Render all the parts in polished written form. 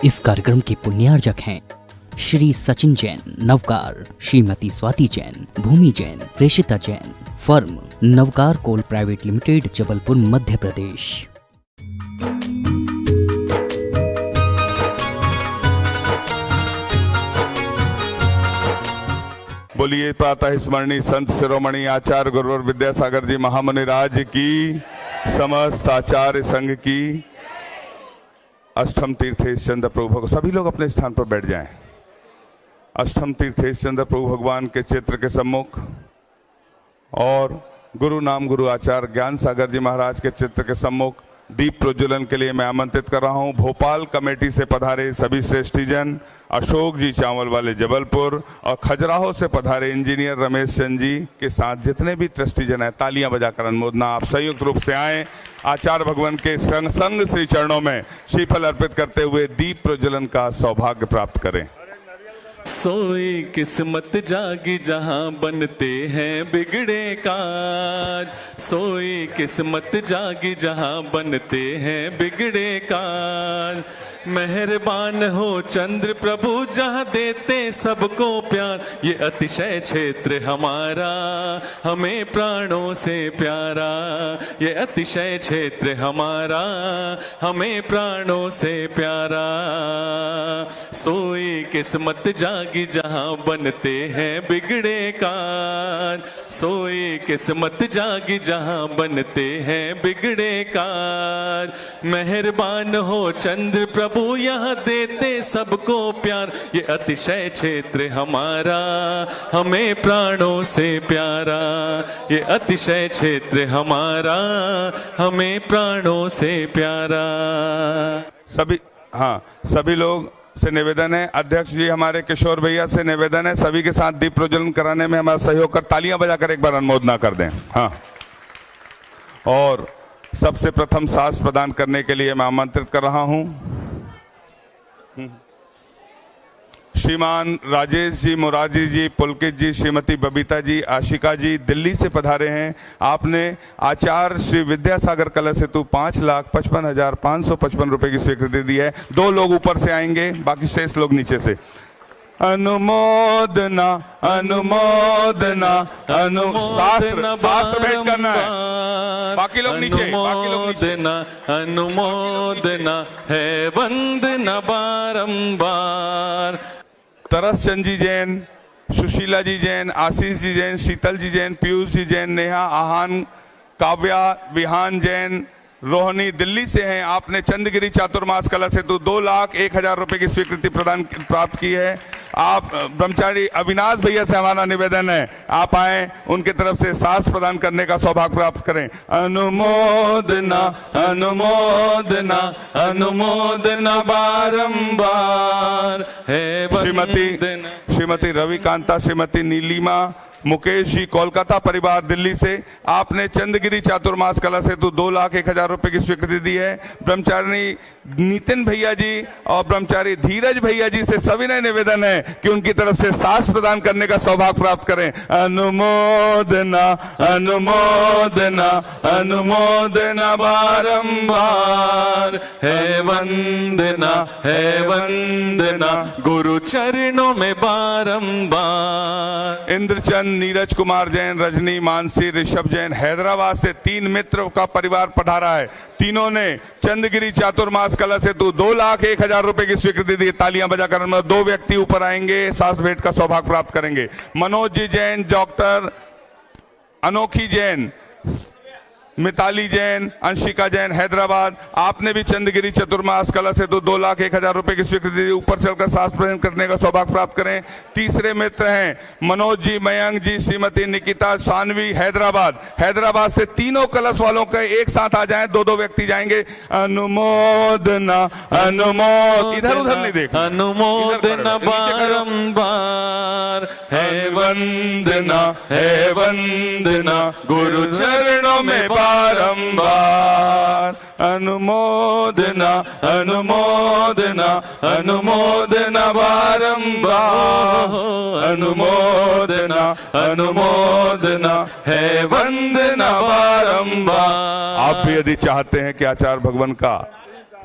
इस कार्यक्रम के पुण्यार्जक हैं श्री सचिन जैन नवकार, श्रीमती स्वाति जैन, भूमि जैन, प्रेषिता जैन, फर्म नवकार कोल प्राइवेट लिमिटेड, जबलपुर, मध्य प्रदेश। बोलिए प्रातः स्मरणीय संत शिरोमणि आचार्य गुरुवर विद्यासागर जी महामुनि राज की, समस्त आचार्य संघ की। अष्टम तीर्थेश चंद्र प्रभु भगवान, सभी लोग अपने स्थान पर बैठ जाएं। अष्टम तीर्थेश चंद्र प्रभु भगवान के चित्र के सम्मुख और गुरु नाम गुरु आचार्य ज्ञान सागर जी महाराज के चित्र के सम्मुख दीप प्रज्वलन के लिए मैं आमंत्रित कर रहा हूं भोपाल कमेटी से पधारे सभी श्रेष्ठीजन, अशोक जी चावल वाले जबलपुर और खजुराहो से पधारे इंजीनियर रमेश चंद जी के साथ जितने भी ट्रस्टीजन हैं, तालियां बजाकर अनुमोदना। आप संयुक्त रूप से आए, आचार्य भगवान के संग श्री चरणों में श्रीफल अर्पित करते हुए दीप प्रज्वलन का सौभाग्य प्राप्त करें। सोई किस्मत जागी जहां बनते हैं बिगड़े काज, सोई किस्मत जागी जहां बनते हैं बिगड़े काज। मेहरबान हो चंद्र प्रभु जहां देते सबको प्यार, ये अतिशय क्षेत्र हमारा हमें प्राणों से प्यारा, ये अतिशय क्षेत्र हमारा हमें प्राणों से प्यारा। सोई किस्मत जागी जहां बनते हैं बिगड़े काज, सोई किस्मत जागी जहां बनते हैं बिगड़े काज। मेहरबान हो चंद्र प्रभु यहाँ देते सबको प्यार, ये अतिशय क्षेत्र हमारा हमें प्राणों से प्यारा, ये अतिशय क्षेत्र हमारा हमें प्राणों से प्यारा। सभी लोग से निवेदन है, अध्यक्ष जी हमारे किशोर भैया से निवेदन है, सभी के साथ दीप प्रज्वलन कराने में हमारा सहयोग कर तालियां बजाकर एक बार अनुमोदना कर दें। हाँ, और सबसे प्रथम सास प्रदान करने के लिए मैं आमंत्रित कर रहा हूं श्रीमान राजेश जी, मुरारी जी, पुलकित जी, श्रीमती बबीता जी, आशिका जी दिल्ली से पधारे हैं। आपने आचार्य श्री विद्यासागर कलश हेतु 5,55,555 रुपए की स्वीकृति दी है। 2 लोग ऊपर से आएंगे, बाकी शेष लोग नीचे से। अनुमोदना अनुमोदना शास्त्र भेंट करना है, बाकी लोग नीचे, अनुमोदना है वंदना बारंबार। तरस चंद जी जैन, सुशीला जी जैन, आशीष जी जैन, शीतल जी जैन, पीयूष जी जैन, नेहा आहान, काव्या विहान जैन, रोहिणी दिल्ली से हैं। आपने चंद्रगिरी चातुर्मास कलश हेतु 2,01,000 रुपए की स्वीकृति प्राप्त की है। आप ब्रह्मचारी अविनाश भैया से हमारा निवेदन है, आप आए, उनके तरफ से सास प्रदान करने का सौभाग्य प्राप्त करें। अनुमोदना अनुमोदना अनुमोदना बारंबार है श्रीमती रविकांता, श्रीमती नीलिमा, मुकेश जी कोलकाता परिवार दिल्ली से, आपने चंद्रगिरी चातुर्मास कलश हेतु 2,01,000 रुपए की स्वीकृति दी है। ब्रह्मचारी नितिन भैया जी और ब्रह्मचारी धीरज भैया जी से सभी ने निवेदन है कि उनकी तरफ से सास प्रदान करने का सौभाग्य प्राप्त करें। अनुमोदना अनुमोदना अनुमोदना बारंबार है वंदना गुरु चरणों में बारंबार। इंद्रचंद, नीरज कुमार जैन, रजनी, मानसी, ऋषभ जैन हैदराबाद से 3 मित्र का परिवार पधारा है। तीनों ने चंद्रगिरी चातुर्मास कलश हेतु 2,01,000 रुपए की स्वीकृति दी। तालियां बजाकर 2 व्यक्ति ऊपर आएंगे, सास भेंट का सौभाग्य प्राप्त करेंगे। मनोज जी जैन, डॉक्टर अनोखी जैन, मिताली जैन, अंशिका जैन हैदराबाद, आपने भी चंद्रगिरी चतुर्मास कलश हेतु 2,01,000 रुपए की स्वीकृति दी। ऊपर चलकर सास प्रदान करने का सौभाग्य प्राप्त करें। तीसरे मित्र हैं मनोज जी, मयंक जी, श्रीमती निकिता, सानवी हैदराबाद से तीनों कलश वालों के एक साथ आ जाएं, 2-2 व्यक्ति जाएंगे। अनुमोदना इधर उधर नहीं देख, अनुमोदना बारंबार है वंदना गुरु चरणों में बारंबार। अनुमोदना अनुमोदना अनुमोदना बारंबार, अनुमोदना है वंदना बारंबार। आप भी यदि चाहते हैं कि आचार्य भगवान का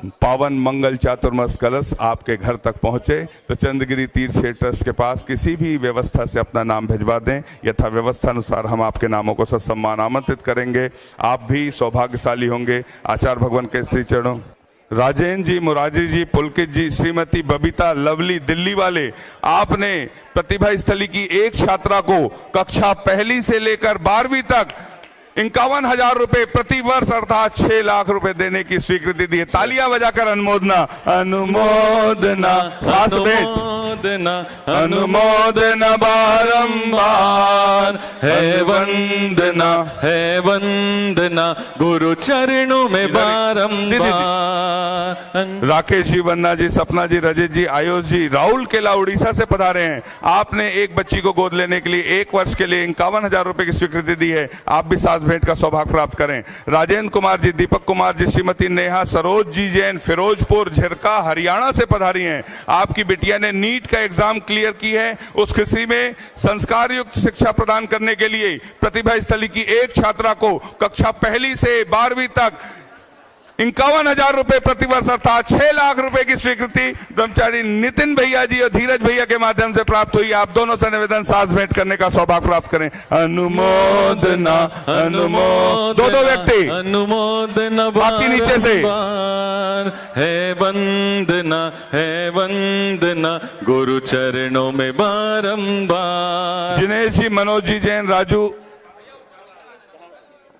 पावन मंगल चातुर्मास कलश आपके घर तक पहुंचे तो चंद्रगिरी तीर्थ क्षेत्र ट्रस्ट के पास किसी भी व्यवस्था से अपना नाम भिजवा दें। यथा व्यवस्था अनुसार हम आपके नामों को सत्सम्मान आमंत्रित करेंगे। आप भी सौभाग्यशाली होंगे। आचार्य भगवान के श्री चरणों। राजेंद्र जी, मुरारी जी, पुलकित जी, श्रीमती बबीता, लवली, दिल्ली वाले, आपने प्रतिभा स्थली की एक छात्रा को कक्षा पहली से लेकर 12वीं तक 51,000 रुपए प्रति वर्ष अर्थात 6 लाख रुपए देने की स्वीकृति दी है। तालियां बजाकर अनुमोदना अनुमोदना साथ अनुमोदना अनुमोदना बारंबार है वंदना गुरु चरणों में बारंबार। राकेश जी, वंदना जी, सपना जी, रजित जी, आयुष जी, राहुल केला उड़ीसा से पधारे हैं। आपने एक बच्ची को गोद लेने के लिए 1 वर्ष के लिए 51,000 रुपए की स्वीकृति दी है। आप भी साथ भेंट का सौभाग्य प्राप्त करें। राजेंद्र कुमार जी, दीपक कुमार जी, श्रीमती नेहा सरोज जी जैन, फिरोजपुर झिरका हरियाणा से पधारी हैं। आपकी बिटिया ने नीट का एग्जाम क्लियर की है। उस खुशी में संस्कार युक्त शिक्षा प्रदान करने के लिए प्रतिभा स्थली की एक छात्रा को कक्षा पहली से 12वीं तक 51,000 रुपए प्रतिवर्ष अर्थात 6 लाख रुपए की स्वीकृति ब्रह्मचारी नितिन भैया जी और धीरज भैया के माध्यम से प्राप्त हुई। आप दोनों से निवेदन साथ भेंट करने का सौभाग्य प्राप्त करें। अनुमोदना अनुमोदना, 2 व्यक्ति अनुमोदना बाकी नीचे से है वंदना गुरु चरणों में बारंबार। जिनेश जी, मनोज जी जैन, राजू,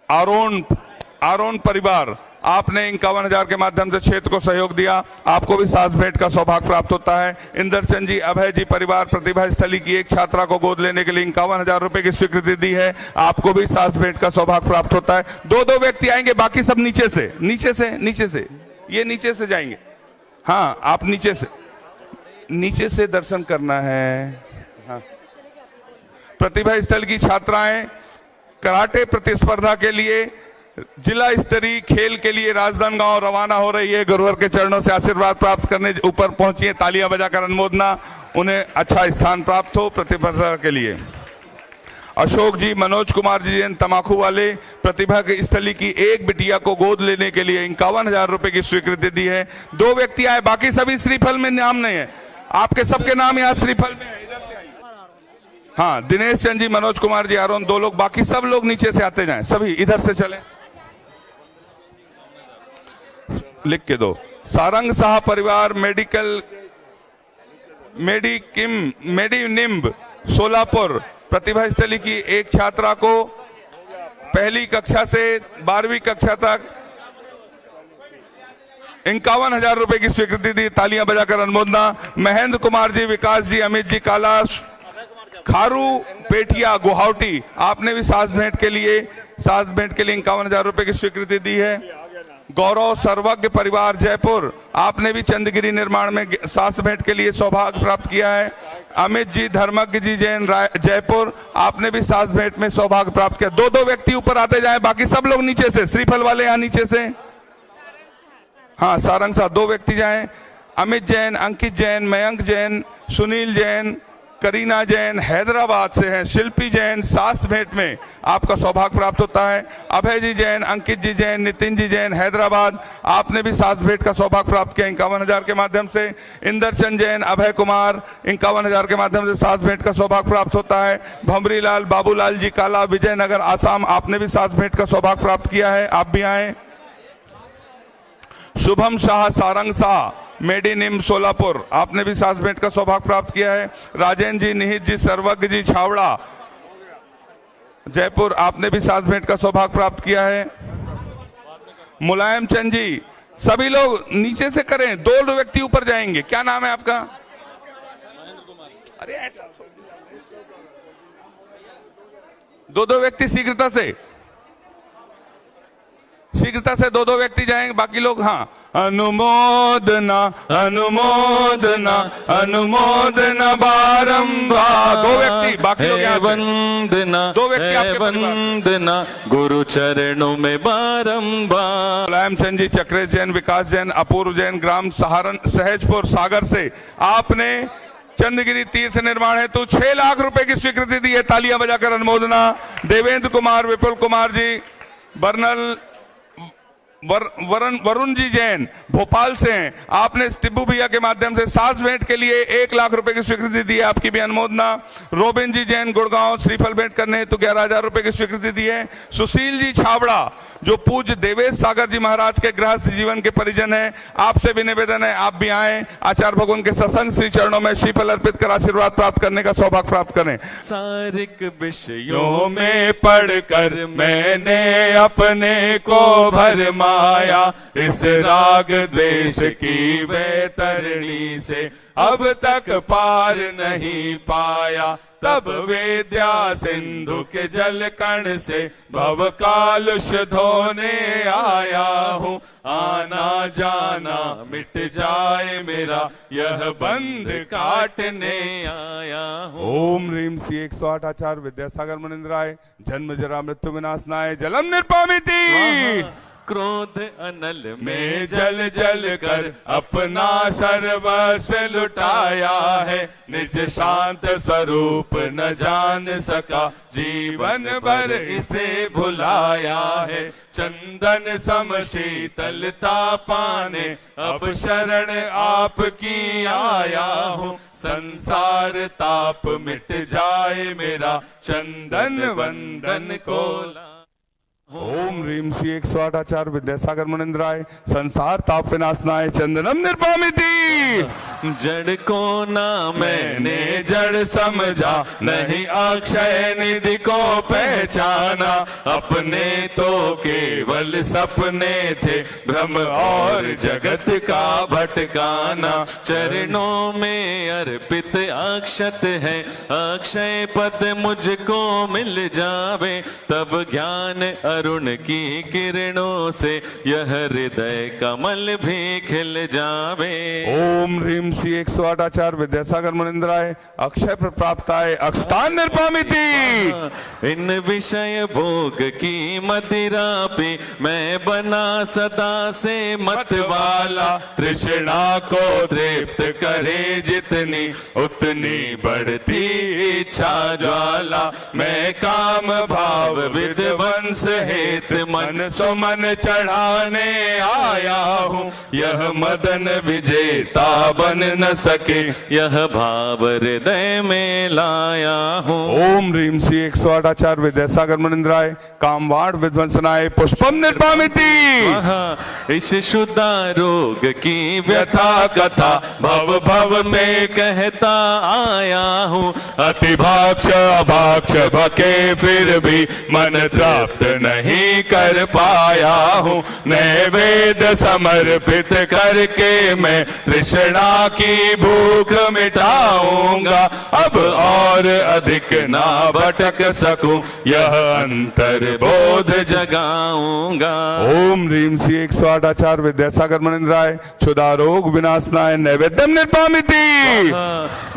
आरोन परिवार, आपने 51,000 के माध्यम से क्षेत्र को सहयोग दिया। आपको भी साथ भेंट का सौभाग्य प्राप्त होता है। इंदरचंद जी, अभय जी परिवार प्रतिभा स्थली की एक छात्रा को गोद लेने के लिए 51,000 रुपए की स्वीकृति दी है। आपको भी साथ भेंट का सौभाग्य प्राप्त होता है। 2 व्यक्ति आएंगे, बाकी सब नीचे से ये नीचे से जाएंगे। हाँ, आप नीचे से दर्शन करना है। हाँ। प्रतिभा स्थल की छात्राएं कराटे प्रतिस्पर्धा के लिए जिला स्तरीय खेल के लिए राजनांदगांव रवाना हो रही है। गुरुवर के चरणों से आशीर्वाद प्राप्त करने ऊपर पहुंची है। तालियां बजाकर अनुमोदना, उन्हें अच्छा स्थान प्राप्त हो प्रतिस्पर्धा के लिए। अशोक जी, मनोज कुमार जी जैन, तमाकू वाले, प्रतिभा की स्थली की एक बिटिया को गोद लेने के लिए 51,000 रुपए की स्वीकृति दी है। 2 व्यक्ति आए, बाकी सभी श्रीफल में नाम नहीं है। आपके सबके नाम यहाँ श्रीफल में है। इधर से आइए। हाँ, दिनेश चंद जी, मनोज कुमार जी, आरोन, 2 लोग, बाकी सब लोग नीचे से आते जाएं। सभी इधर से चले, लिख के दो। सारंग शाह परिवार मेडिनिम्ब सोलापुर, प्रतिभा स्थली की एक छात्रा को पहली कक्षा से 12वीं कक्षा तक 51,000 रुपए की स्वीकृति दी। तालियां बजाकर अनुमोदना। महेंद्र कुमार जी, विकास जी, अमित जी, कैलाश खारू पेटिया गुवाहाटी, आपने भी साथ भेंट के लिए 51,000 रुपए की स्वीकृति दी है। गौरव सर्वज्ञ परिवार जयपुर, आपने भी चंद्रगिरी निर्माण में साथ भेंट के लिए सौभाग्य प्राप्त किया है। अमित जी, धर्मज्ञ जी जैन, जयपुर, आपने भी साथ भेंट में सौभाग्य प्राप्त किया। 2 व्यक्ति ऊपर आते जाएं, बाकी सब लोग नीचे से, श्रीफल वाले यहाँ नीचे से। हाँ, सारंग साहब 2 व्यक्ति जाएं। अमित जैन, अंकित जैन, मयंक जैन, सुनील जैन, करीना जैन हैदराबाद से हैं। शिल्पी जैन, शास्त्र भेंट में आपका सौभाग्य प्राप्त होता है। अभय जी जैन, अंकित जी जैन, नितिन जी जैन हैदराबाद, आपने भी शास्त्र भेंट का सौभाग्य प्राप्त किया 51,000 के माध्यम से। इंदरचंद जैन, अभय कुमार, 51,000 के माध्यम से शास्त्र भेंट का सौभाग्य प्राप्त होता है। भंवरी लाल, बाबूलाल जी काला, विजयनगर आसाम, आपने भी शास्त्र भेंट का सौभाग्य प्राप्त किया है। आप भी आए। शुभम शाह, सारंग शाह, मेड इन इम सोलापुर, आपने भी साथ भेंट का सौभाग्य प्राप्त किया है। राजेंद्र जी, निहित जी, सर्वज्ञ जी छावड़ा जयपुर, आपने भी साथ भेंट का सौभाग्य प्राप्त किया है। मुलायम चंद जी, सभी लोग नीचे से करें, 2 व्यक्ति ऊपर जाएंगे। क्या नाम है आपका? अरे ऐसा 2 व्यक्ति शीघ्रता से 2 व्यक्ति जाएंगे, बाकी लोग। हाँ, अनुमोदना अनुमोदना अनुमोदना बारंबार। 2 व्यक्ति, बाकी लोग यहाँ से। वंदना 2 व्यक्ति आपके वंदना गुरु चरणों में बारंबार। मुलायम सेन जी, चक्रेश जैन, विकास जैन, अपूर्व जैन, ग्राम सहजपुर सागर से, आपने चंद्रगिरी तीर्थ निर्माण हेतु 6 लाख रुपए की स्वीकृति दी है। तालियां बजाकर अनुमोदना। देवेंद्र कुमार, विपुल कुमार जी, बर्नल वरुण जी जैन भोपाल से हैं, आपने टिब्बू भैया के माध्यम से सास भेंट के लिए 1 लाख रुपए की स्वीकृति दी है, आपकी भी अनुमोदना। रोबिन जी जैन गुड़गांव श्रीफल भेंट करने हेतु 11,000 रुपए की स्वीकृति दी है। सुशील जी छाबड़ा जो पूज्य देवेश सागर जी महाराज के गृहस्थ जीवन के परिजन हैं, आपसे भी निवेदन है आप भी आए, आचार्य भगवान के सत्संग श्री चरणों में श्रीफल अर्पित कर आशीर्वाद प्राप्त करने का सौभाग्य प्राप्त करें। सारिक विषयों में पढ़कर मैंने अपने को भरमाया, इस राग द्वेष की वैतरणी से अब तक पार नहीं पाया। तब वेद्या सिंधु के जल कण से भव कालुष धोने आया हूँ, आना जाना मिट जाए मेरा यह बंध काटने आया हूँ। ओम ह्रीम श्री 108 आचार्य विद्यासागर मुनिंद्राय जन्म जरा मृत्यु विनाशनाय जलम निर्पामिति। क्रोध अनल में जल जल कर अपना सर्वस्व लुटाया है, निज शांत स्वरूप न जान सका जीवन भर इसे भुलाया है। चंदन सम शीतलता पाने अब शरण आपकी आया हूँ, संसार ताप मिट जाए मेरा चंदन वंदन को। ओम ह्रीम श्री 108 आचार्य विद्यासागर मुनिंद्राय संसार ताप विनाशनाय चंदनम निर्पामिति। जड़ को ना मैंने जड़ समझा, नहीं अक्षय निधि को पहचाना, अपने तो केवल सपने थे भ्रम और जगत का भटकाना। चरणों में अर्पित अक्षत है, अक्षय पद मुझको मिल जावे, तब ज्ञान अरुण की किरणों से यह हृदय कमल भी खिल जावे। ओम ह्रीम श्री 108 आचार्य विद्यासागर मुनिंद्राय अक्षय प्राप्ताय अक्षतान निर्पामिति। इन विषय भोग की मदिरा पे मैं बना सदा से मत वाला, तृष्णा को तृप्त करे जितनी उतनी बढ़ती इच्छा ज्वाला। मैं काम भाव विध्वंस हेत मन सुमन चढ़ाने आया हूँ, यह मदन विजेता बन न सके यह भाव हृदय में लाया हूँ। ओम ह्रीम श्री 108 आचार्य विद्यासागर मुनिंद्राय कामवाड़ विध्वंसनाय पुष्पम निर्पामिति। इस शुदा रोग की व्यथा कथा भव भव में कहता आया हूँ, अति भाक्ष अभाक्ष भके फिर भी मन प्राप्त नहीं कर पाया हूँ। नैवेद समर्पित करके मैं तृष्णा की भूख मिटाऊंगा, अब और अधिक ना भटक सकूं यह अंतर बोध जगाऊंगा। ओम ह्रीम श्री 108 आचार्य विद्यासागर मुनिंद्राय क्षुधा रोग विनाशनाय नैवेद्यम निर्पामिति।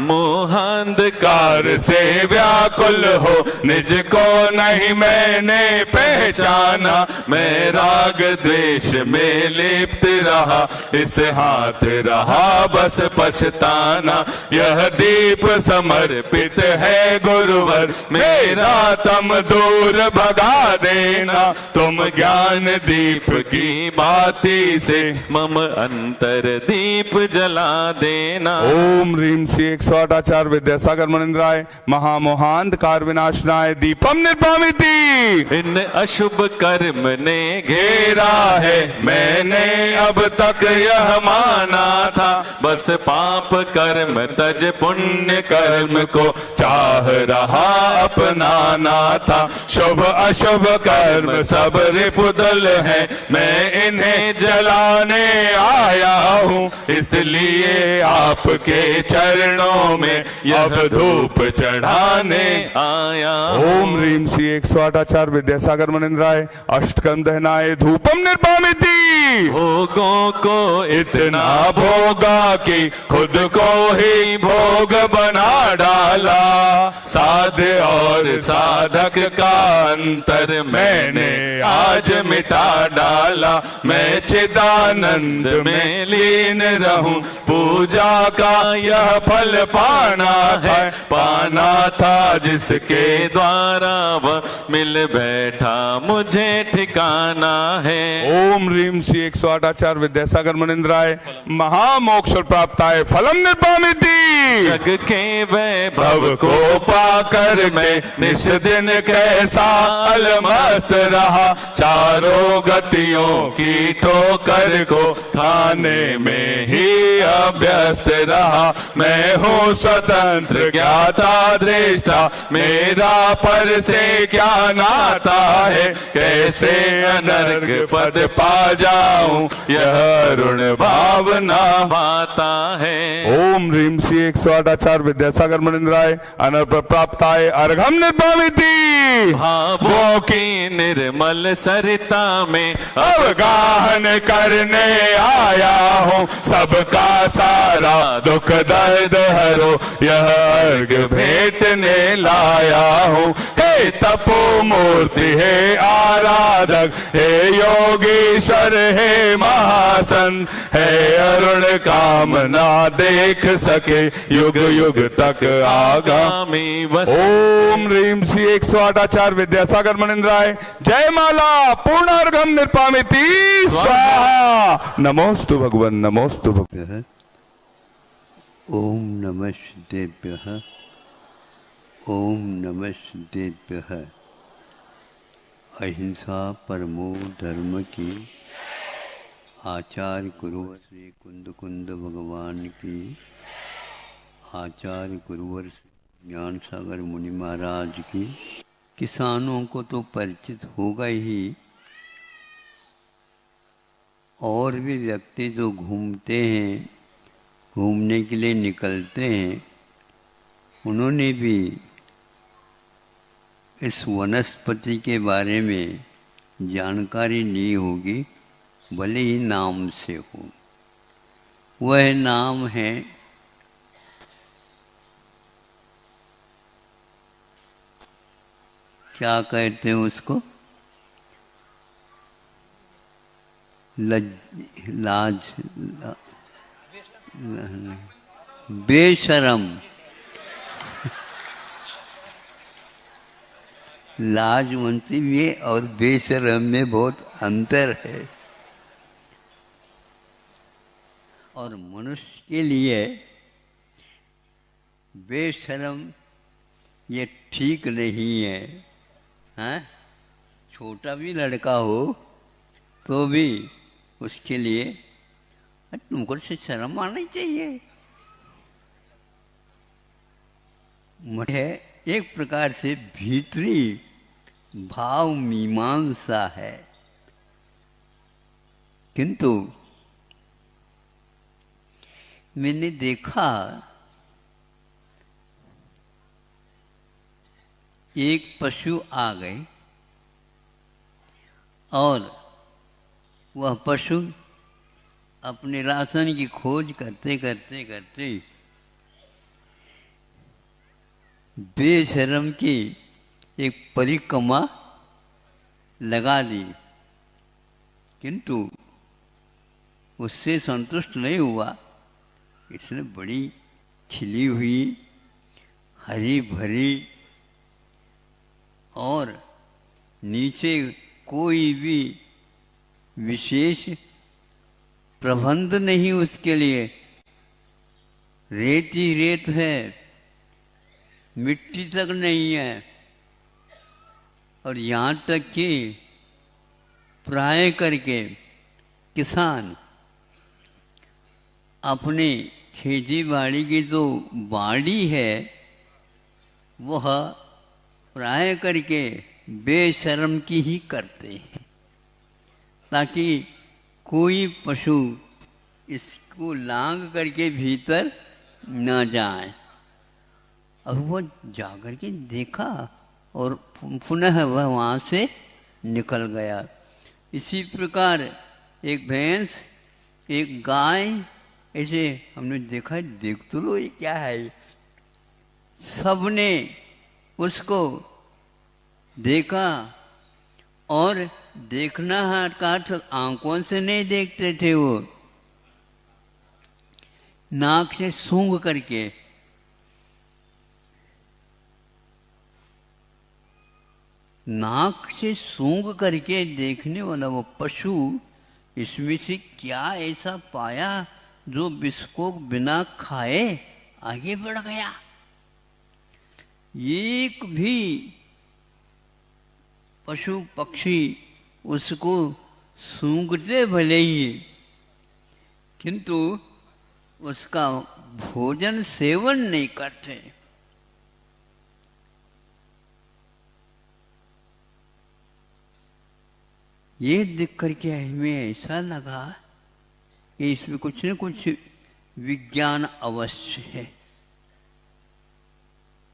मोहांधकार से व्याकुल हो निज को नहीं मैंने पहचाना, मैं राग द्वेष में लिप्त रहा, इस हाथ रहा बस पछताना। यह दीप समर्पित है गुरुवर मेरा, तम दूर भगा देना, तुम ज्ञान दीप की बाती से मम अंतर दीप जला देना। ओम ह्रीम श्री 108 आचार्य विद्यासागर मुनिंद्राय महामोहांधकार विनाशनाय दीपम निर्पामिति। इन अशुभ कर्म ने घेरा है मैंने अब तक यह माना था, बस पाप कर्म तज पुण्य कर्म को चाह रहा अपनाना था। शुभ अशुभ कर्म सब रिपुदल है, मैं इन्हें जलाने आया हूँ, इसलिए आपके चरणों में अब धूप चढ़ाने आया। ओम ह्रीम श्री 108 आचार्य विद्यासागर मुनिंद्राय अष्टकम दहनाय धूपम निर्पामिति। भोगों को इतना भोगा कि खुद को ही भोग बना डाला, साध और साधक का अंतर मैंने आज मिटा डाला। मैं चिदानंद में लीन रहूं, पूजा का यह फल पाना है, पाना था जिसके द्वारा वह मिल बैठा मुझे ठिकाना है। ओम ह्रीम श्री 108 आचार्य विद्यासागर मुनिंद्राय महामोक्ष प्राप्ताय फलम निर्वामिति। जग के वैभव को पाकर मैं निश दिन कैसा अलमस्त रहा, चारों गतियों की ठोकर को खाने में ही अभ्यस्त रहा। मैं हूँ स्वतंत्र ज्ञाता दृष्टा, मेरा पर से क्या नाता है, कैसे अनर्ग पद पा जाऊं यह ऋण भावना भाता है। ओम ह्रीम श्री 108 आचार्य विद्यासागर मुनिंद्राय अनर्प प्राप्ताय अर्घम निर्भाविति। भावों की निर्मल सरिता में अवगाहन करने आया हूँ, सबका सारा दुख दर्द हरो यह अर्घ भेंटने लाया हूँ। हे तपो मूर्ति हे आराधक, हे योगीश्वर हे महासन, हे अरुण कामना देख सके युग युग तक आगामी। ओम ह्रीम श्री 108 आचार्य विद्यासागर मुनिंद्राय जय माला पूर्णार्घम निर्पामिति स्वाहा। नमोस्तु भगवन नमोस्तु भगवन। ओम नमः सिद्धेभ्यः। ओम नमः सिद्धेभ्यः। अहिंसा परमो धर्म की आचार्य गुरुवर श्री कुंद कुंद भगवान की, आचार्य गुरुवर ज्ञान सागर मुनि महाराज की। किसानों को तो परिचित होगा ही, और भी व्यक्ति जो घूमते हैं, घूमने के लिए निकलते हैं, उन्होंने भी इस वनस्पति के बारे में जानकारी ली होगी, भले ही नाम से हो। वह नाम है क्या कहते हैं उसको, बेशरम। लाज मनती में और बेशरम में बहुत अंतर है, और मनुष्य के लिए बेशरम ये ठीक नहीं है। हाँ, छोटा भी लड़का हो तो भी उसके लिए तुमको से शर्म आनी चाहिए। मुझे एक प्रकार से भीतरी भाव मीमांसा है, किंतु मैंने देखा एक पशु आ गए और वह पशु अपने राशन की खोज करते करते करते बेशर्म की एक परिक्रमा लगा दी, किंतु उससे संतुष्ट नहीं हुआ। इसने बड़ी खिली हुई हरी भरी और नीचे कोई भी विशेष प्रबंध नहीं उसके लिए, रेत ही रेत है, मिट्टी तक नहीं है। और यहाँ तक कि प्राय करके किसान अपने खेती बाड़ी की जो बाड़ी है वह प्राय करके बेशर्म की ही करते हैं, ताकि कोई पशु इसको लांग करके भीतर न जाए। और वह जाकर के देखा और पुनः वह वहाँ से निकल गया। इसी प्रकार एक भैंस, एक गाय, ऐसे हमने देखा, देख तो लो ये क्या है। सबने उसको देखा, और देखना का अर्थ आंखों से नहीं देखते थे, वो नाक से सूंघ करके। नाक से सूंघ करके देखने वाला वो पशु इसमें से क्या ऐसा पाया जो विष को बिना खाए आगे बढ़ गया। एक भी पशु पक्षी उसको सूंघते भले ही, किंतु उसका भोजन सेवन नहीं करते। ये देख करके हमें ऐसा लगा कि इसमें कुछ न कुछ विज्ञान अवश्य है।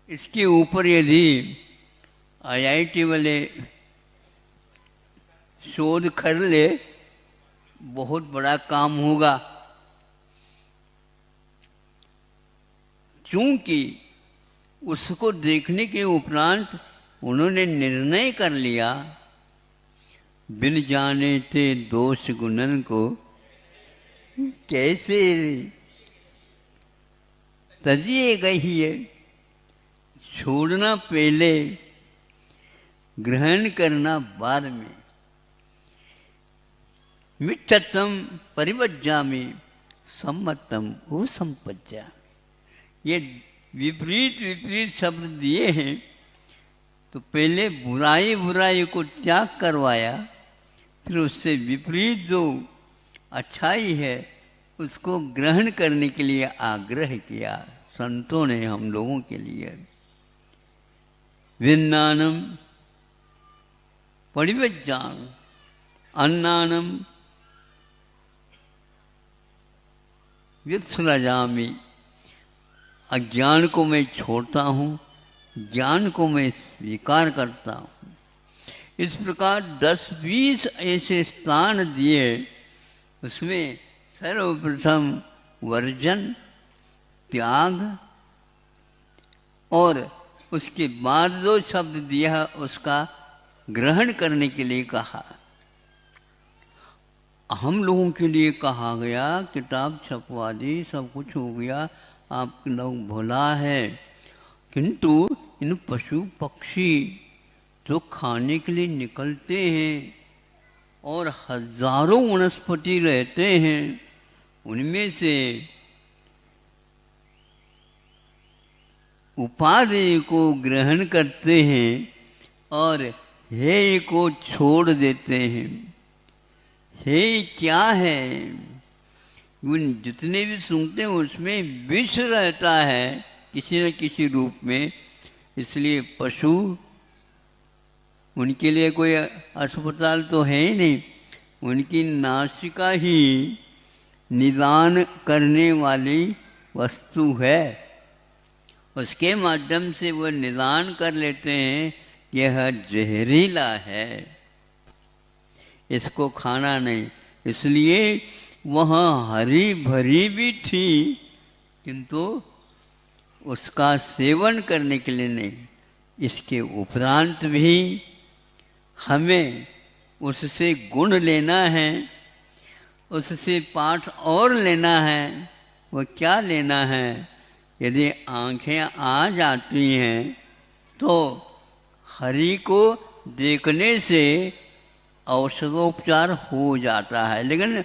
इसके ऊपर यदि IIT वाले शोध कर ले बहुत बड़ा काम होगा, क्योंकि उसको देखने के उपरांत उन्होंने निर्णय कर लिया, बिन जाने थे दोष गुणन को कैसे तजिए गई है। छोड़ना पहले, ग्रहण करना बाद में। मिच्छतम परिवज्जामि सम्मतम वो संपज्जा। ये विपरीत विपरीत शब्द दिए हैं। तो पहले बुराई को त्याग करवाया, फिर उससे विपरीत जो अच्छाई है उसको ग्रहण करने के लिए आग्रह किया संतों ने हम लोगों के लिए। विन्नानम परिवज्जामि अन्नानम व्युत्सृजामि। अज्ञान को मैं छोड़ता हूँ, ज्ञान को मैं स्वीकार करता हूँ। इस प्रकार 10-20 ऐसे स्थान दिए। उसमें सर्वप्रथम वर्जन, त्याग, और उसके बाद जो शब्द दिया उसका ग्रहण करने के लिए कहा। हम लोगों के लिए कहा गया, किताब छपवा दी, सब कुछ हो गया, आप लोग भुला है, किंतु इन पशु पक्षी जो खाने के लिए निकलते हैं और हजारों वनस्पति रहते हैं, उनमें से उपादेय को ग्रहण करते हैं और हेय को छोड़ देते हैं। हेय क्या है? उन जितने भी सूंघते हैं उसमें विष रहता है किसी न किसी रूप में। इसलिए पशु, उनके लिए कोई अस्पताल तो है ही नहीं, उनकी नासिका ही निदान करने वाली वस्तु है। उसके माध्यम से वो निदान कर लेते हैं यह जहरीला है, इसको खाना नहीं। इसलिए वहाँ हरी भरी भी थी, किंतु उसका सेवन करने के लिए नहीं। इसके उपरांत भी हमें उससे गुण लेना है, उससे पाठ और लेना है। वो क्या लेना है? यदि आंखें आ जाती हैं तो हरि को देखने से औषधोपचार हो जाता है, लेकिन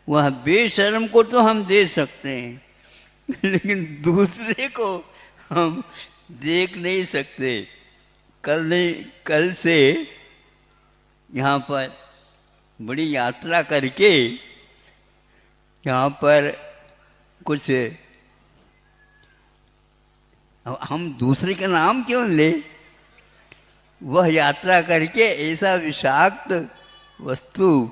वह बेशर्म को तो हम दे सकते हैं लेकिन दूसरे को हम देख नहीं सकते। कल से यहाँ पर बड़ी यात्रा करके यहाँ पर कुछ, हम दूसरे का नाम क्यों ले, वह यात्रा करके ऐसा विषाक्त वस्तु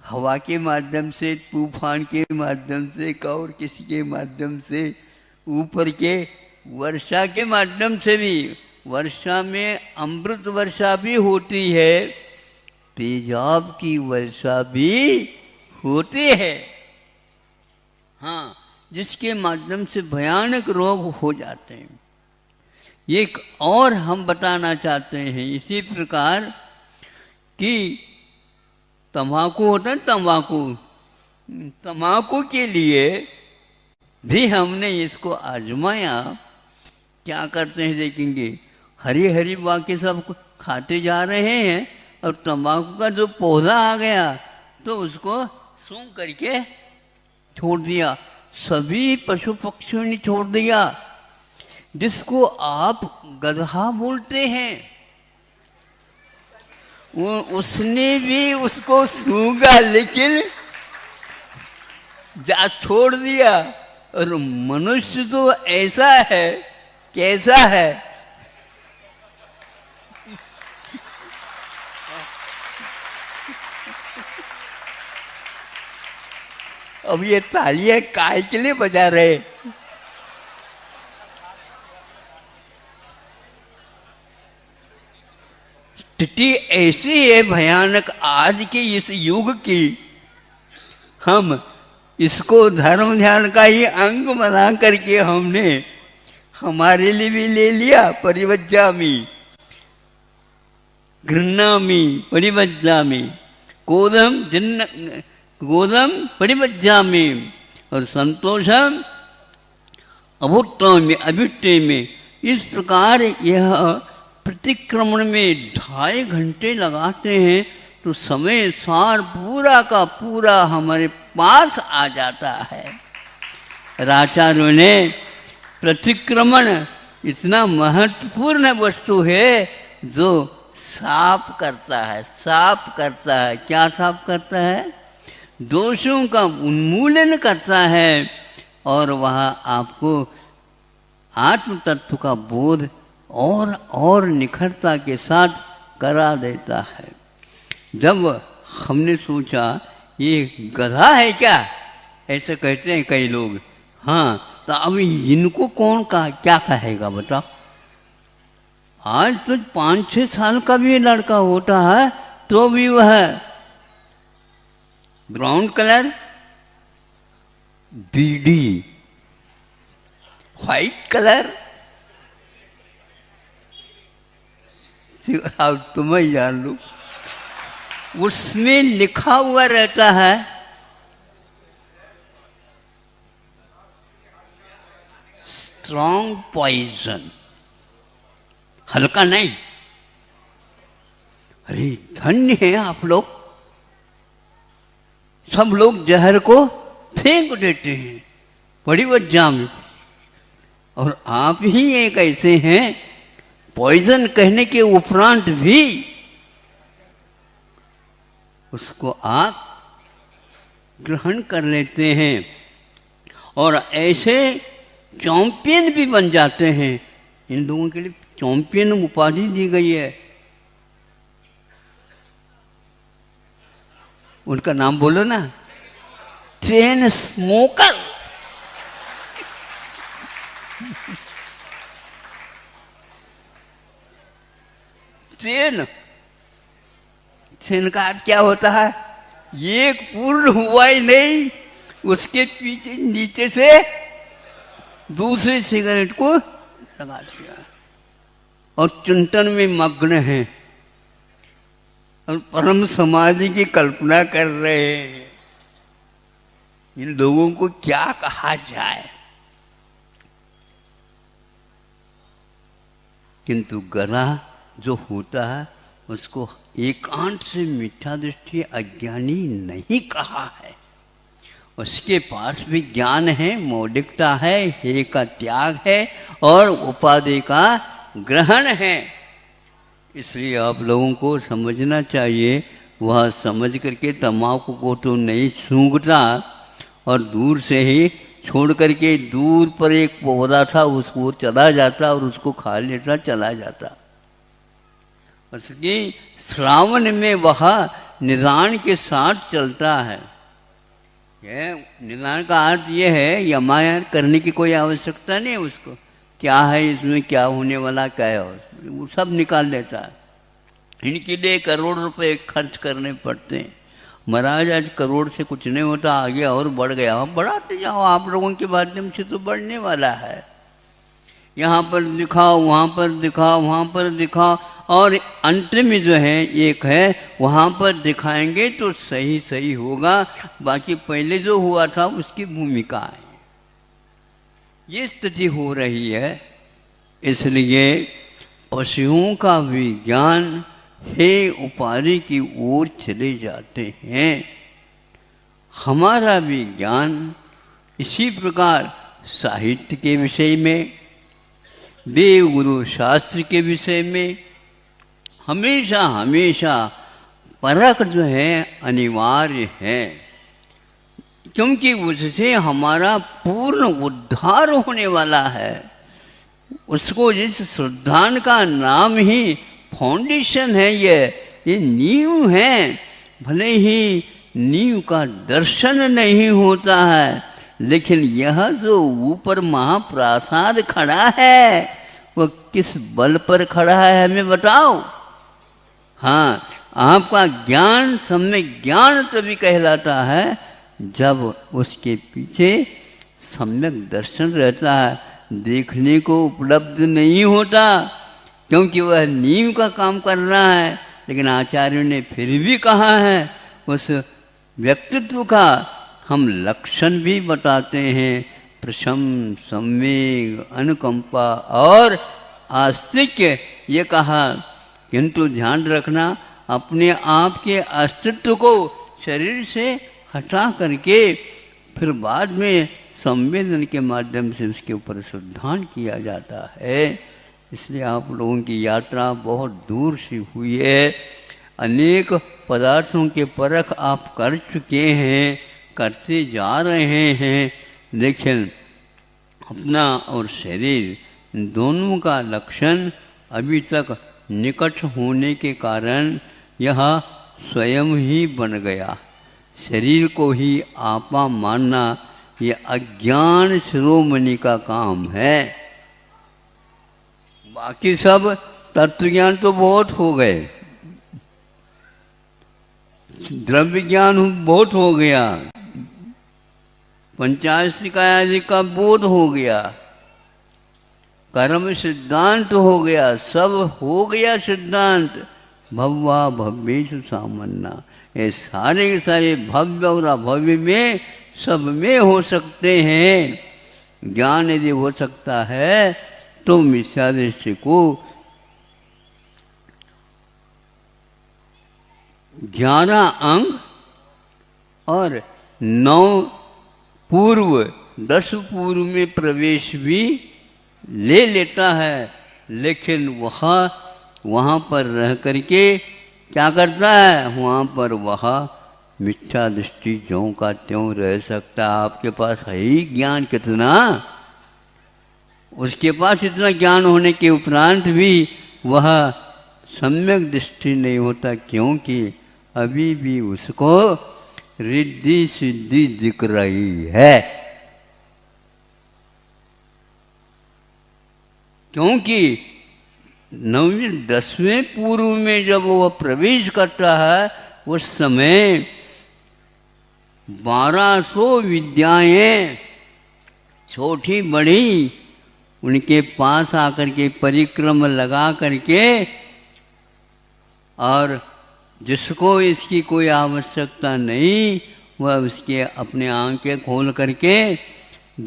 हवा के माध्यम से, तूफान के माध्यम से, और किसी के माध्यम से, ऊपर के वर्षा के माध्यम से भी, वर्षा में अमृत वर्षा भी होती है, तेजाब की वर्षा भी होती है। हाँ, जिसके माध्यम से भयानक रोग हो जाते हैं। एक और हम बताना चाहते हैं इसी प्रकार कि तंबाकू होता है, तंबाकू के लिए भी हमने इसको आजमाया। क्या करते हैं देखेंगे, हरी हरी बाकी सब खाते जा रहे हैं और तंबाकू का जो पौधा आ गया तो उसको सूंघ करके छोड़ दिया। सभी पशु पक्षियों ने छोड़ दिया। जिसको आप गधा बोलते हैं उसने भी उसको सूंघा लेकिन जा छोड़ दिया। और मनुष्य तो ऐसा है, कैसा है, अब ये तालियां काय के लिए बजा रहे? स्थिति ऐसी है भयानक आज के इस युग की, हम इसको धर्म ध्यान का ही अंग बना करके हमने हमारे लिए भी ले लिया। परिवज्जामि गृह्णामि परिवज्जामि गोदम परिवज्जामि और संतोषम अभुत्तम अभिष्टे में। इस प्रकार यह प्रतिक्रमण में 2.5 घंटे लगाते हैं तो समय सार पूरा का पूरा हमारे पास आ जाता है। आचार्यों ने प्रतिक्रमण इतना महत्वपूर्ण वस्तु है जो साफ करता है। साफ करता है, क्या साफ करता है? दोषों का उन्मूलन करता है और वह आपको आत्म तत्व का बोध और निखरता के साथ करा देता है। जब हमने सोचा ये गधा है क्या, ऐसे कहते हैं कई लोग, हाँ तो अब इनको कौन क्या कहेगा बताओ। आज तो 5-6 साल का भी लड़का होता है तो भी वह ब्राउन कलर बीडी, व्हाइट कलर, अब तुम ही जान लो, उसमें लिखा हुआ रहता है स्ट्रॉन्ग पॉइजन, हल्का नहीं। अरे धन्य है आप लोग, सब लोग जहर को फेंक देते हैं परिवज्जा में, और आप ही एक ऐसे हैं पॉइजन कहने के उपरांत भी उसको आप ग्रहण कर लेते हैं और ऐसे चैंपियन भी बन जाते हैं। इन लोगों के लिए चैंपियन उपाधि दी गई है। उनका नाम बोलो ना, चेन स्मोकर। चेन का अर्थ क्या होता है? एक पूर्ण हुआ ही नहीं, उसके पीछे नीचे से दूसरे सिगरेट को लगा दिया और चिंतन में मग्न है और परम समाधि की कल्पना कर रहे हैं। इन लोगों को क्या कहा जाए? किंतु गधा जो होता है उसको एकांत से मिथ्या दृष्टि अज्ञानी नहीं कहा है। उसके पास भी ज्ञान है, मौलिकता है, हे का त्याग है और उपाधि का ग्रहण है। इसलिए आप लोगों को समझना चाहिए, वह समझ करके तम्बाकू को तो नहीं सूंघता और दूर से ही छोड़ करके दूर पर एक पौधा था उसको चला जाता और उसको खा लेता, चला जाता। उसकी श्रावण में वह निदान के साथ चलता है। यह निदान का अर्थ ये है, यमायन करने की कोई आवश्यकता नहीं उसको, क्या है इसमें, क्या होने वाला, क्या है, वो सब निकाल लेता है। इनके लिए करोड़ रुपए खर्च करने पड़ते हैं। महाराज आज करोड़ से कुछ नहीं होता, आगे और बढ़ गया। हम बढ़ाते जाओ, आप लोगों के माध्यम से तो बढ़ने वाला है। यहाँ पर दिखाओ, वहाँ पर दिखाओ, वहाँ पर दिखाओ, और अंत में जो है एक है वहाँ पर दिखाएंगे तो सही सही होगा। बाकी पहले जो हुआ था उसकी भूमिका है। ये स्थिति हो रही है। इसलिए पशुओं का विज्ञान हे उपाधि की ओर चले जाते हैं। हमारा विज्ञान इसी प्रकार साहित्य के विषय में, देवगुरु शास्त्र के विषय में हमेशा हमेशा परख जो है अनिवार्य है, क्योंकि उससे हमारा पूर्ण उद्धार होने वाला है। उसको जिस सिद्धांत का नाम ही फाउंडेशन है, ये नींव है। भले ही नींव का दर्शन नहीं होता है, लेकिन यह जो ऊपर महाप्रासाद खड़ा है वह किस बल पर खड़ा है हमें बताओ। हाँ, आपका ज्ञान सम्यक ज्ञान तभी कहलाता है जब उसके पीछे सम्यक दर्शन रहता है। देखने को उपलब्ध नहीं होता, क्योंकि वह नींव का काम कर रहा है। लेकिन आचार्यों ने फिर भी कहा है उस व्यक्तित्व का हम लक्षण भी बताते हैं, प्रशम, संवेग, अनुकंपा और आस्तिक्य, ये कहा। किंतु ध्यान रखना, अपने आप के अस्तित्व को शरीर से हटा करके फिर बाद में संवेदन के माध्यम से उसके ऊपर सिद्धांत किया जाता है। इसलिए आप लोगों की यात्रा बहुत दूर से हुई है। अनेक पदार्थों के परख आप कर चुके हैं, करते जा रहे हैं, लेकिन अपना और शरीर दोनों का लक्षण अभी तक निकट होने के कारण यह स्वयं ही बन गया। शरीर को ही आपा मानना ये अज्ञान शिरोमणि का काम है। बाकी सब तत्व ज्ञान तो बहुत हो गए, द्रव्य ज्ञान बहुत हो गया, पंचाशिका आदि का बोध हो गया, कर्म सिद्धांत हो गया, सब हो गया सिद्धांत। भव्वा भव्येषु सामन्ना, ये सारे के सारे भव्य और अभव्य में सब में हो सकते हैं। ज्ञान यदि हो सकता है तो मिथ्या दृष्टि को 11 अंग और 9 पूर्व 10 पूर्व में प्रवेश भी ले लेता है, लेकिन वहाँ पर रह करके क्या करता है, वहाँ पर वह मिथ्या दृष्टि ज्यों का त्यों रह सकता। आपके पास है ही ज्ञान कितना, उसके पास इतना ज्ञान होने के उपरांत भी वह सम्यक दृष्टि नहीं होता, क्योंकि अभी भी उसको रिद्धि सिद्धि दिख रही है। क्योंकि 9वें 10वें पूर्व में जब वह प्रवेश करता है उस समय 1200 विद्याएं छोटी बड़ी उनके पास आकर के परिक्रम लगा करके, और जिसको इसकी कोई आवश्यकता नहीं वह उसके अपने आंखें खोल करके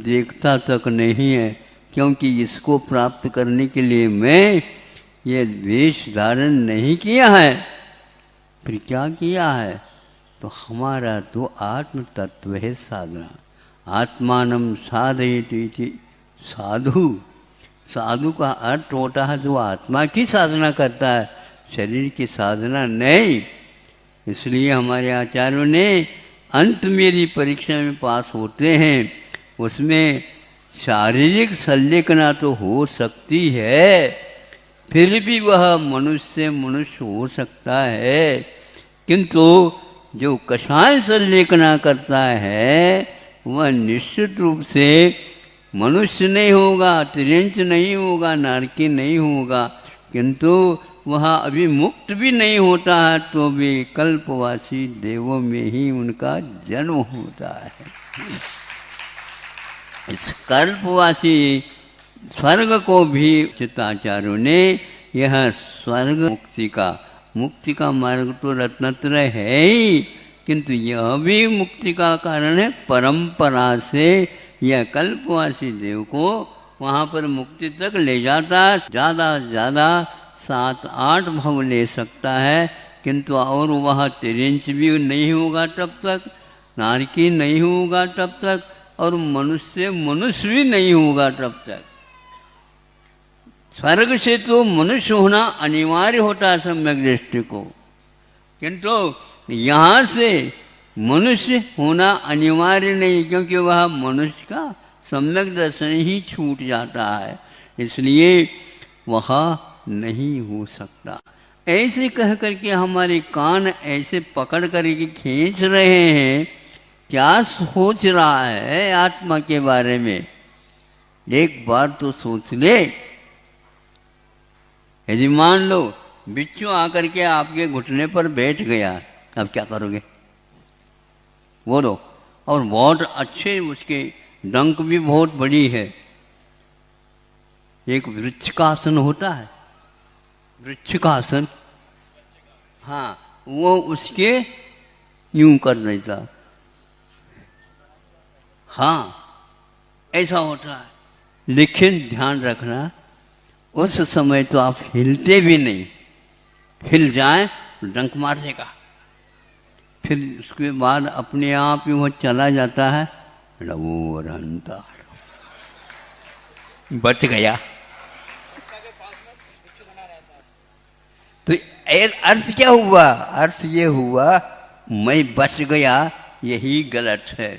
देखता तक नहीं है, क्योंकि इसको प्राप्त करने के लिए मैं ये वेश धारण नहीं किया है। फिर क्या किया है, तो हमारा तो आत्म तत्व है साधना। आत्मानम साधयति इति साधु। साधु का अर्थ होता है जो आत्मा की साधना करता है, शरीर की साधना नहीं। इसलिए हमारे आचार्यों ने अंत मेरी परीक्षा में पास होते हैं उसमें शारीरिक संलेखना तो हो सकती है, फिर भी वह मनुष्य हो सकता है, किंतु जो कषाय संलेखना करता है वह निश्चित रूप से मनुष्य नहीं होगा, तिर्यंच नहीं होगा, नारकी नहीं होगा, किंतु वह अभी मुक्त भी नहीं होता है, तो भी कल्पवासी देवों में ही उनका जन्म होता है। इस कल्पवासी स्वर्ग को भी चित्ताचार्यों ने यह स्वर्ग मुक्ति का मार्ग तो रत्नत्रय है ही, किंतु यह भी मुक्ति का कारण है। परंपरा से यह कल्पवासी देव को वहाँ पर मुक्ति तक ले जाता है। ज़्यादा से ज़्यादा 7-8 भव ले सकता है, किंतु और वह 3 भी नहीं होगा तब तक, नारकी नहीं होगा तब तक, और मनुष्य भी नहीं होगा तब तक। स्वर्ग से तो मनुष्य होना अनिवार्य होता है सम्यक दृष्टि को, किंतु यहाँ से मनुष्य होना अनिवार्य नहीं, क्योंकि वह मनुष्य का सम्यक दर्शन ही छूट जाता है, इसलिए वह नहीं हो सकता। ऐसे कह करके हमारे कान ऐसे पकड़ करके खींच रहे हैं, क्या सोच रहा है आत्मा के बारे में? एक बार तो सोच ले। यदि मान लो बिच्छू आकर के आपके घुटने पर बैठ गया, अब क्या करोगे? बोलो। और बहुत अच्छे उसके डंक भी बहुत बड़ी है। एक वृक्ष का आसन होता है, वृक्ष का आसन, हाँ, वो उसके यूं कर देता, हाँ ऐसा होता है। लेकिन ध्यान रखना, उस समय तो आप हिलते भी नहीं, हिल जाए तो डंक मार देगा, फिर उसके बाद अपने आप ही वो चला जाता है, लवो रहता, बच गया। तो अर्थ क्या हुआ? अर्थ ये हुआ मैं बच गया, यही गलत है।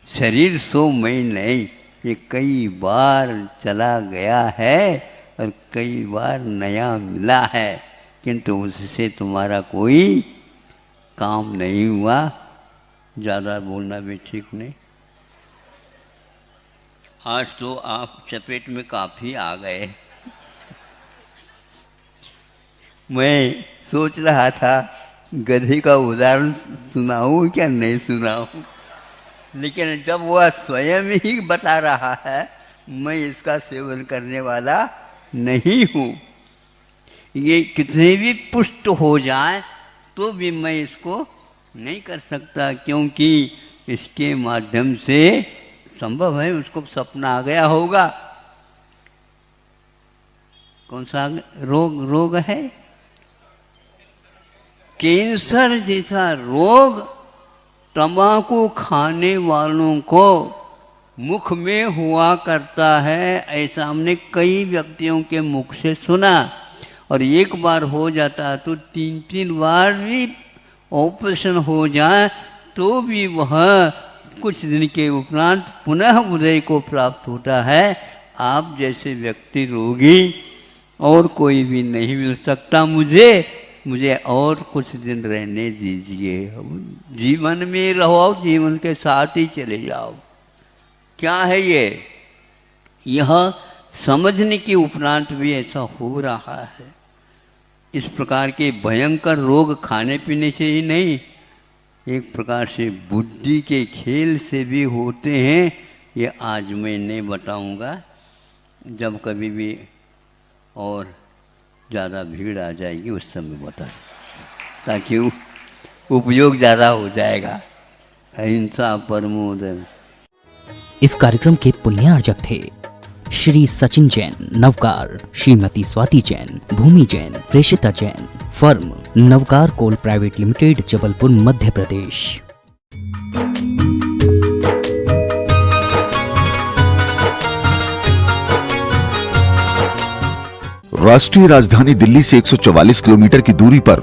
शरीर सो मैं नहीं, ये कई बार चला गया है और कई बार नया मिला है, किंतु उससे तुम्हारा कोई काम नहीं हुआ। ज़्यादा बोलना भी ठीक नहीं। आज तो आप चपेट में काफ़ी आ गए। मैं सोच रहा था गधे का उदाहरण सुनाऊं क्या नहीं सुनाऊं, लेकिन जब वह स्वयं ही बता रहा है, मैं इसका सेवन करने वाला नहीं हूँ। ये कितने भी पुष्ट हो जाए तो भी मैं इसको नहीं कर सकता, क्योंकि इसके माध्यम से संभव है उसको सपना आ गया होगा। कौन सा रोग है? कैंसर जैसा रोग तंबाकू खाने वालों को मुख में हुआ करता है, ऐसा हमने कई व्यक्तियों के मुख से सुना। और एक बार हो जाता तो 3-3 बार भी ऑपरेशन हो जाए तो भी वह कुछ दिन के उपरांत पुनः उदय को प्राप्त होता है। आप जैसे व्यक्ति रोगी और कोई भी नहीं मिल सकता मुझे और कुछ दिन रहने दीजिए। जीवन में रहो, जीवन के साथ ही चले जाओ। क्या है ये? यह समझने के उपरांत भी ऐसा हो रहा है। इस प्रकार के भयंकर रोग खाने पीने से ही नहीं, एक प्रकार से बुद्धि के खेल से भी होते हैं। ये आज मैं नहीं बताऊंगा, जब कभी भी और ज़्यादा भीड़ आ जाएगी उस समय बता, ताकि उपयोग ज़्यादा हो जाएगा। अहिंसा परमो धर्म। इस कार्यक्रम के पुण्यार्जक थे श्री सचिन जैन नवकार, श्रीमती स्वाति जैन, भूमि जैन, प्रेषिता जैन। फर्म नवकार कोल प्राइवेट लिमिटेड, जबलपुर, मध्य प्रदेश। राष्ट्रीय राजधानी दिल्ली से 144 किलोमीटर की दूरी पर